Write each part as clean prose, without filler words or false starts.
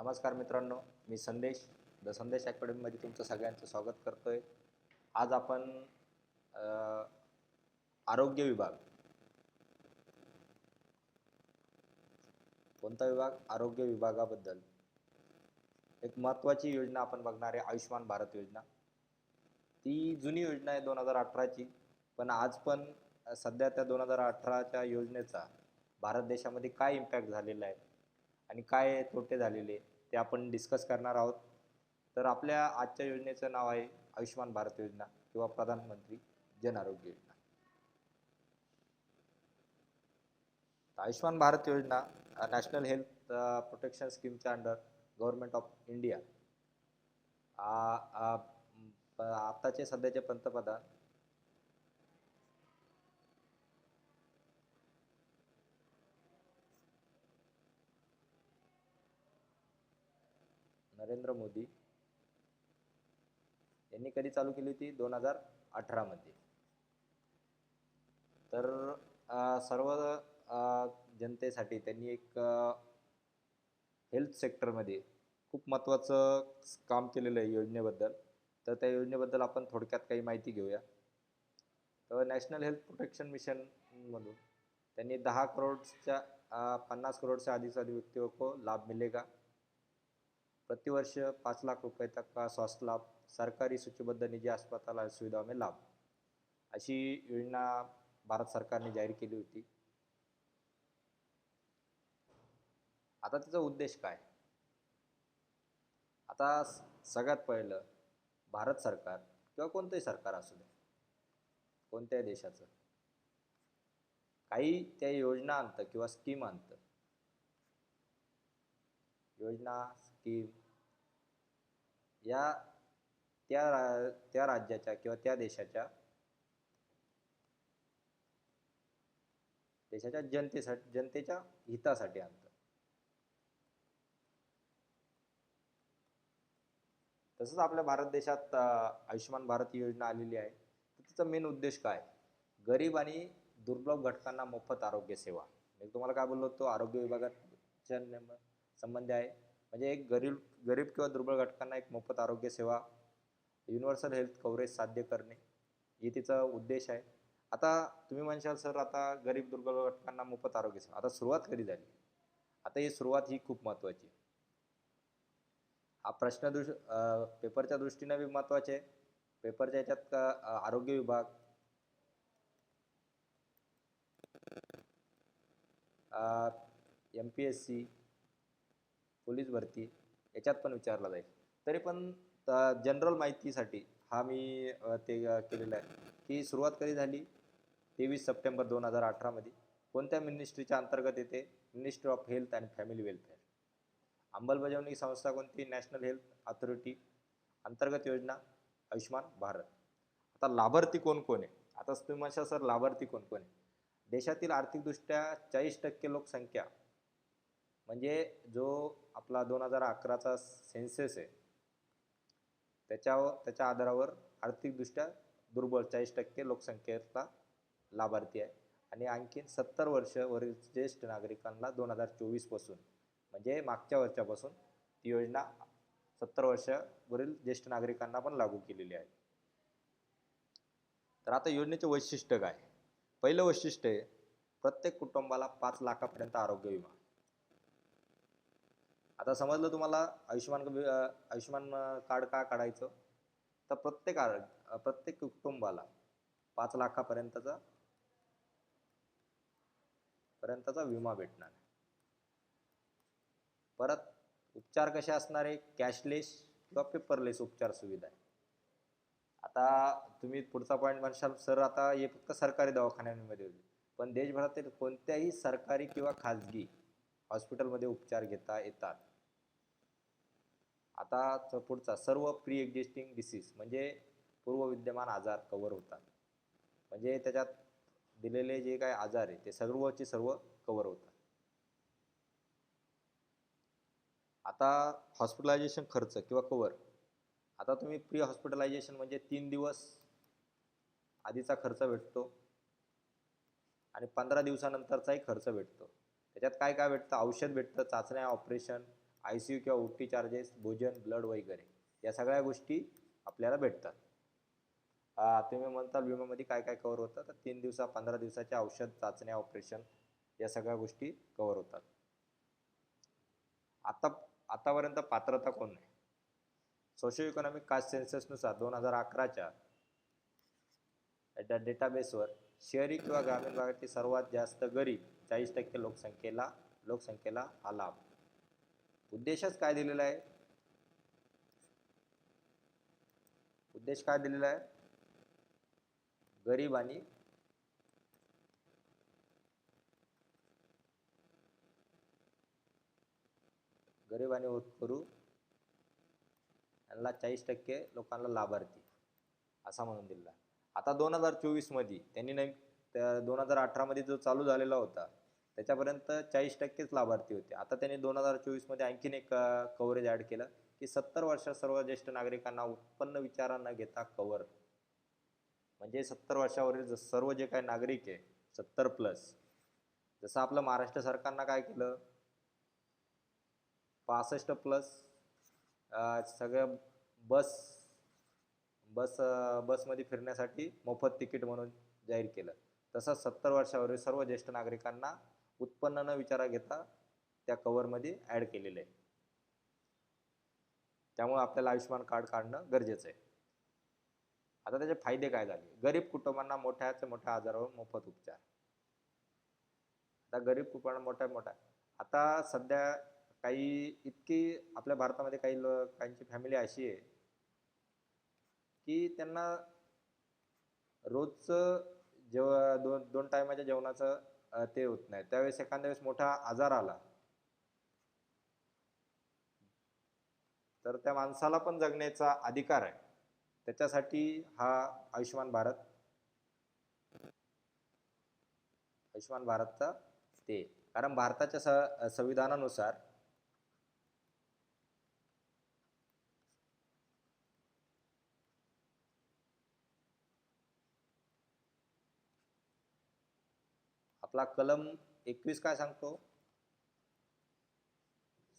नमस्कार मित्रांनो, मी संदेश द संदेश अकॅडमीमध्ये तुमचं सगळ्यांचं स्वागत करतोय. आज आपण अ, आरोग्य विभाग, कोणता विभाग? आरोग्य विभागाबद्दल एक महत्त्वाची योजना आपण बघणार आहे, आयुष्यमान भारत योजना. ती जुनी योजना आहे 2018ची, पण आज पण सध्या त्या 2018च्या योजनेचा भारत देशामध्ये काय इम्पॅक्ट झालेला आहे आणि काय तोटे झालेले ते आपण डिस्कस करणार आहोत. तर आपल्या आजच्या योजनेचं नाव आहे आयुष्यमान भारत योजना किंवा प्रधानमंत्री जन आरोग्य योजना. आयुष्यमान भारत योजना नॅशनल हेल्थ प्रोटेक्शन स्कीमच्या अंडर गव्हर्नमेंट ऑफ इंडिया, आताचे सध्याचे पंतप्रधान नरेंद्र मोदी यांनी कधी चालू केली होती? 2018मध्ये. तर सर्व जनतेसाठी त्यांनी एक हेल्थ सेक्टरमध्ये खूप महत्त्वाचं काम केलेलं आहे योजनेबद्दल. तर त्या योजनेबद्दल आपण थोडक्यात काही माहिती घेऊया. तर नॅशनल हेल्थ प्रोटेक्शन मिशनमधून त्यांनी 10 करोडच्या 50 करोड से अधिक व्यक्तियों को लाभ मिलेगा. प्रतिवर्ष 5 लाख रुपये तक का स्वास्थ्य लाभ, सरकारी सूचीबद्ध निजी अस्पताल सुविधाओं में लाभ, अशी योजना भारत सरकारने जाहीर केली होती. आता त्याचा उद्देश काय? आता सगळ्यात पहिलं, भारत सरकार किंवा कोणतंही सरकार असू दे, कोणत्याही देशाचं, काही त्या योजना आणतं किंवा स्कीम आणतं. योजना, स्कीम या त्या राज्याच्या किंवा त्या देशाच्या जनतेच्या हितासाठी आणतं. तसंच आपल्या भारत देशात आयुष्यमान भारत योजना आलेली आहे. तर तिचा मेन उद्देश काय? गरीब आणि दुर्बल घटकांना मोफत आरोग्य सेवा. मी तुम्हाला काय बोललो होतो, आरोग्य विभागाच्या संबंधी आहे. म्हणजे एक गरीब गरीब किंवा दुर्बल घटकांना एक मोफत आरोग्य सेवा, युनिव्हर्सल हेल्थ कव्हरेज साध्य करणे, हे तिचा उद्देश आहे. आता तुम्ही म्हणशाल सर, आता गरीब दुर्बल घटकांना मोफत आरोग्य सेवा आता सुरुवात कधी झाली? आता ही सुरुवात ही खूप महत्त्वाची आहे. हा प्रश्न पेपरच्या दृष्टीने बी महत्त्वाचे आहे. पेपरच्या याच्यात आरोग्य विभाग, MPSC, पोलीस भरती याच्यात पण विचारला जाईल. तरी पण जनरल माहितीसाठी हा मी केलेला आहे की सुरुवात कधी झाली? 23 सप्टेंबर 2018मध्ये. कोणत्या मिनिस्ट्रीच्या अंतर्गत येते? Ministry of health and family welfare. अंमलबजावणी संस्था कोणती? National health authority. अंतर्गत योजना आयुष्यमान भारत. आता लाभार्थी कोण कोण आहे? आता तुम्ही म्हणशाल सर, लाभार्थी कोण कोण आहे? देशातील आर्थिकदृष्ट्या 40% लोकसंख्या, म्हणजे जो आपला 2011चा सेन्सेस आहे त्याच्या आधारावर आर्थिकदृष्ट्या दुर्बल 40% लोकसंख्येचा लाभार्थी आहे. आणि आणखीन 70 वर्ष वरील ज्येष्ठ नागरिकांना 2024 पासून, म्हणजे मागच्या वर्षापासून ती योजना 70 वर्षावरील ज्येष्ठ नागरिकांना पण लागू केलेली आहे. तर आता योजनेचे वैशिष्ट्य काय? पहिलं वैशिष्ट्य आहे, प्रत्येक कुटुंबाला 5 लाखापर्यंत आरोग्य विमा. आता समजलं तुम्हाला आयुष्यमान कार्ड का काढायचं? तर प्रत्येक कुटुंबाला 5 लाखापर्यंतचा विमा भेटणार. परत उपचार कसे असणार आहे? कॅशलेस किंवा पेपरलेस उपचार सुविधा आहे. आता तुम्ही पुढचा पॉईंट म्हणशाल सर, आता हे फक्त सरकारी दवाखान्यांमध्ये होते, पण देशभरातील कोणत्याही सरकारी किंवा खाजगी हॉस्पिटलमध्ये उपचार घेता येतात. आता पुढचा, सर्व प्री एक्झिस्टिंग डिसीज, म्हणजे पूर्व विद्यमान आजार कव्हर होतात. म्हणजे त्याच्यात दिलेले जे काय आजार आहे ते सर्वचे सर्व कव्हर होतात. आता हॉस्पिटलायझेशन खर्च किंवा कव्हर. आता तुम्ही प्री हॉस्पिटलायझेशन म्हणजे 3 दिवस आधीचा खर्च भेटतो आणि 15 दिवसानंतरचाही खर्च भेटतो. त्याच्यात काय काय भेटतं? औषध भेटतं, चाचण्या, ऑपरेशन, ICU किंवा OT चार्जेस, भोजन, ब्लड वगैरे या सगळ्या गोष्टी आपल्याला भेटतात. तुम्ही म्हणताल विम्यामध्ये काय काय कव्हर होतं, तर 3 दिवसा 15 दिवसाच्या औषध, चाचण्या, ऑपरेशन या सगळ्या गोष्टी कव्हर होतात. आता आतापर्यंत पात्रता कोण नाही. सोशो इकॉनॉमिक कास्ट सेन्ससनुसार 2011च्या डेटाबेसवर शहरी किंवा ग्रामीण भागातील सर्वात जास्त गरीब 40% लोकसंख्येला हा लाभ. उद्देशच काय दिलेला आहे? उद्देश काय दिलेला आहे? गरीब आणि होतकरू यांना 40% लोकांना लाभार्थी असा म्हणून दिला. आता 2024 मध्ये त्यांनी 2018 मध्ये जो चालू झालेला होता त्याच्यापर्यंत 40%च लाभार्थी होते. आता त्यांनी 2024 मध्ये आणखीन एक कव्हरेज ऍड केलं की 70 वर्ष सर्व ज्येष्ठ नागरिकांना उत्पन्न विचार न घेता कव्हर. म्हणजे 70 वर्षावरील सर्व जे काही नागरिक आहे 70+, जसं आपलं महाराष्ट्र सरकारनं काय केलं 65+, सगळं बसमध्ये फिरण्यासाठी मोफत तिकीट म्हणून जाहीर केलं. तसंच 70 वर्षावरील सर्व ज्येष्ठ नागरिकांना उत्पन्न न विचारा घेता त्या कव्हरमध्ये ऍड केलेलं आहे. त्यामुळे आपल्याला आयुष्यमान कार्ड काढणं गरजेचं आहे. आता त्याचे फायदे काय झाले? गरीब कुटुंबांना मोठ्याच्या मोठ्या आजारावर मोफत उपचार. आता गरीब कुटुंबांना मोठ्या आता सध्या काही इतकी आपल्या भारतामध्ये काहींची फॅमिली अशी आहे की त्यांना रोजचं दोन टायमाच्या जेवणाचं ते होत नाही. त्यावेळेस एखाद्या वेळेस मोठा आजार आला तर त्या माणसाला पण जगण्याचा अधिकार आहे. त्याच्यासाठी हा आयुष्यमान भारतचा ते. कारण भारताच्या संविधानानुसार आपला कलम 21 काय सांगतो?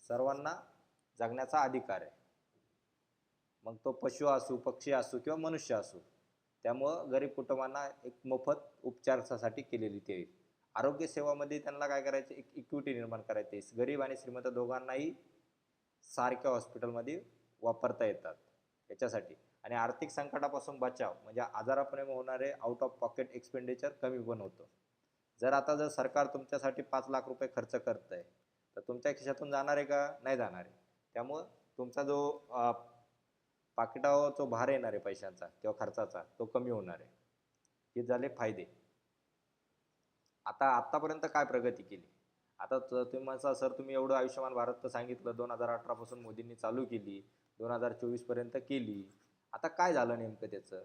सर्वांना जगण्याचा अधिकार आहे. मग तो पशु असो, पक्षी असो किंवा मनुष्य असो. त्यामुळं गरीब कुटुंबांना एक मोफत उपचारासाठी केलेली ते. आरोग्य सेवामध्ये त्यांना काय करायचं, एक इक्विटी निर्माण करायची. गरीब आणि श्रीमंत दोघांनाही सारख्या हॉस्पिटलमध्ये वापरता येतात याच्यासाठी. आणि आर्थिक संकटापासून बचाव म्हणजे आजारापणे होणारे आउट ऑफ पॉकेट एक्सपेंडिचर कमी पण होतं. जर सरकार तुमच्यासाठी 5 लाख रुपये खर्च करतंय तर तुमच्या खिशातून जाणार आहे का? नाही जाणार आहे. त्यामुळं तुमचा जो पाकिटावर जो भार येणार आहे पैशांचा किंवा खर्चाचा तो कमी होणार आहे. हे झाले फायदे. आतापर्यंत काय प्रगती केली? आता तुम्ही म्हणता सर तुम्ही एवढं आयुष्यमान भारत सांगितलं 2018 पासून मोदींनी चालू केली, 2024 पर्यंत केली. आता काय झालं नेमकं त्याचं?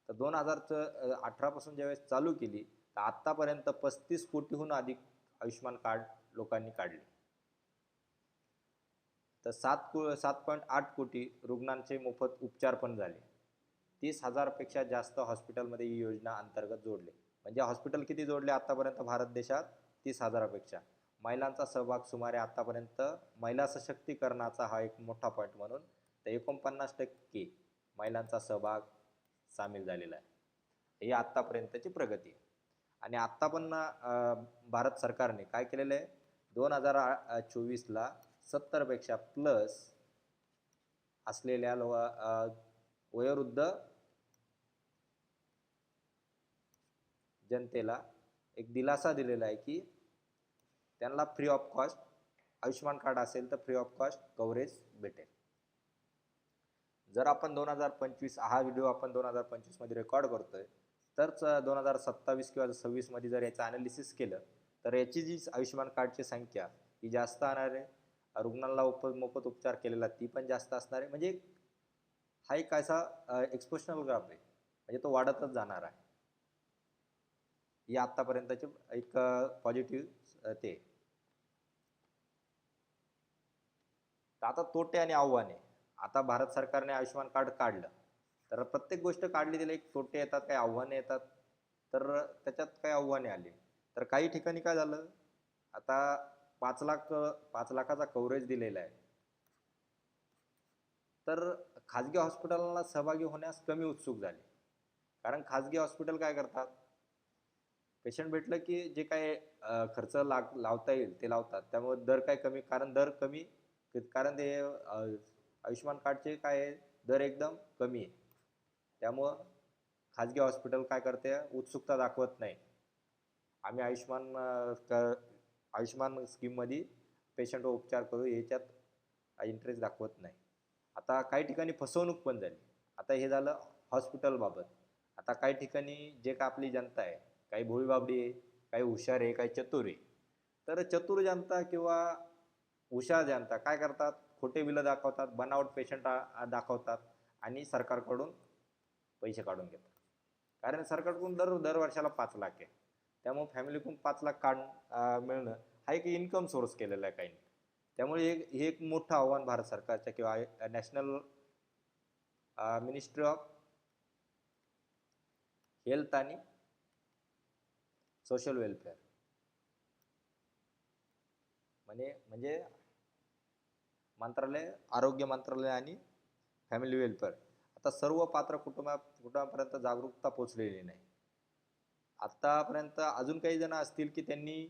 तर 2018 पासून ज्यावेळेस चालू केली तर आतापर्यंत 35 कोटीहून अधिक आयुष्यमान कार्ड लोकांनी काढले. तर 7.8 कोटी रुग्णांचे मोफत उपचार पण झाले. 30,000 पेक्षा जास्त हॉस्पिटलमध्ये ही योजना अंतर्गत जोडले. म्हणजे हॉस्पिटल किती जोडले आतापर्यंत भारत देशात? 30,000पेक्षा. महिलांचा सहभाग सुमारे आतापर्यंत महिला सशक्तीकरणाचा हा एक मोठा पॉईंट म्हणून तर 49% महिलांचा सहभाग सामील झालेला आहे. ही आतापर्यंतची प्रगती. आणि आता पण भारत सरकारने काय केलेलं आहे 2024ला 70पेक्षा प्लस असलेल्या वयोवृद्ध जनतेला एक दिलासा दिलेला आहे की त्यांना free of cost Ayushman card असेल तर फ्री ऑफ कॉस्ट कव्हरेज भेटेल. जर आपण 2025 हा व्हिडिओ आपण 2025 मध्ये रेकॉर्ड करतोय तर 2027 किंवा 26 मध्ये जर याचं अनालिसिस केलं तर याची जी आयुष्यमान कार्डची संख्या ही जास्त असणार आहे. रुग्णांना मोफत उपचार केलेला ती पण जास्त असणार आहे. म्हणजे हा एक असा एक्सपोनेन्शियल ग्राफ आहे. म्हणजे तो वाढतच जाणार आहे. ही आतापर्यंतचे एक पॉझिटिव्ह ते. आता तोटे आणि आव्हाने. आता भारत सरकारने आयुष्यमान कार्ड काढलं तर प्रत्येक गोष्ट काढली त्याला एक तोटे येतात, काही आव्हाने येतात. तर त्याच्यात काही आव्हाने आली तर काही ठिकाणी काय झालं, आता 5 लाखाचा कव्हरेज दिलेला आहे तर खाजगी हॉस्पिटलला सहभागी होण्यास कमी उत्सुक झाले. कारण खाजगी हॉस्पिटल काय करतात, पेशंट भेटलं की जे काय खर्च लावता येईल ते लावतात. त्यामुळे दर काय कमी, कारण दर कमी, कारण ते आयुष्यमान कार्डचे काय आहे, दर एकदम कमी आहे. त्यामुळं खाजगी हॉस्पिटल काय करते, उत्सुकता दाखवत नाही. आम्ही आयुष्यमान स्कीममध्ये पेशंटवर उपचार करू याच्यात इंटरेस्ट दाखवत नाही. आता काही ठिकाणी फसवणूक पण झाली. आता हे झालं हॉस्पिटलबाबत. आता काही ठिकाणी जे का आपली जनता आहे, काही भोळीबाबडी आहे, काही हुशार आहे, काही चतुर आहे. तर चतुर जनता किंवा हुशार जनता काय करतात, खोटे बिलं दाखवतात, बनावट पेशंट दाखवतात आणि सरकारकडून पैसे काढून घेतात. कारण सरकारकडून दर वर्षाला 5 लाख आहे. त्यामुळे फॅमिलीकडून 5 लाख मिळणं हा एक इन्कम सोर्स केलेला आहे काही. त्यामुळे हे एक मोठं आव्हान भारत सरकारच्या किंवा नॅशनल मिनिस्ट्री ऑफ हेल्थ आणि सोशल वेलफेअर म्हणजे मंत्रालय, आरोग्य मंत्रालय आणि फॅमिली वेलफेअर. आता सर्व पात्र कुटुंबापर्यंत जागरूकता पोहोचलेली नाही. आतापर्यंत अजून काही जण असतील की त्यांनी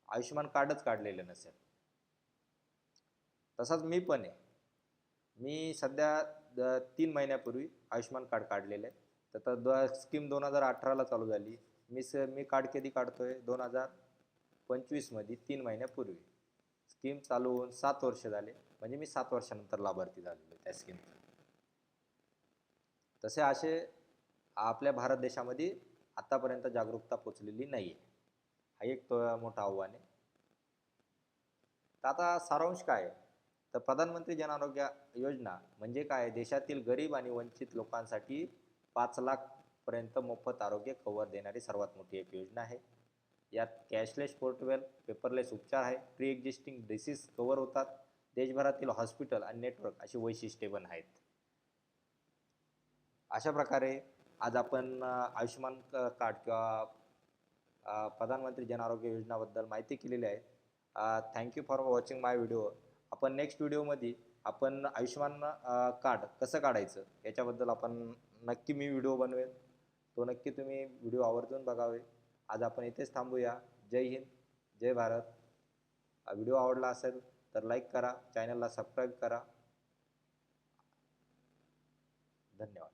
आयुष्यमान कार्डच काढलेलं नसेल. तसाच मी पण आहे. मी सध्या 3 महिन्यापूर्वी आयुष्यमान कार्ड काढलेलं आहे. तर स्कीम 2018ला चालू झाली. मी कार्ड कधी काढतोय, 2025मध्ये 3 महिन्यापूर्वी. स्कीम चालू होऊन 7 वर्ष झाले. म्हणजे मी 7 वर्षानंतर लाभार्थी झालेलो त्या स्कीमचा. तसे असे आपल्या भारत देशामध्ये आतापर्यंत जागरूकता पोचलेली नाही आहे. हा एक मोठं आव्हान आहे. तर आता सारांश काय आहे, तर प्रधानमंत्री जन आरोग्य योजना म्हणजे काय, देशातील गरीब आणि वंचित लोकांसाठी 5 लाख पर्यंत मोफत आरोग्य कव्हर देणारी सर्वात मोठी एक योजना आहे. यात कॅशलेस, पोर्टेबल, पेपरलेस उपचार आहे, प्री एक्झिस्टिंग डिसीज कव्हर होतात, देशभरातील हॉस्पिटल आणि नेटवर्क अशी वैशिष्ट्ये पण आहेत. अशा प्रकारे आज आपण आयुष्यमान कार्ड किंवा प्रधानमंत्री जन आरोग्य योजनाबद्दल माहिती केलेली आहे. Thank you for watching my video. आपण नेक्स्ट व्हिडिओमध्ये आपण आयुष्यमान कार्ड कसं काढायचं याच्याबद्दल नक्की मी व्हिडिओ बनवेल. तो नक्की तुम्ही व्हिडिओ आवर्जून बघावे. आज आपण इथेच थांबूया. जय हिंद, जय भारत. व्हिडिओ आवडला असेल तर लाईक करा, चॅनलला सबस्क्राईब करा. धन्यवाद.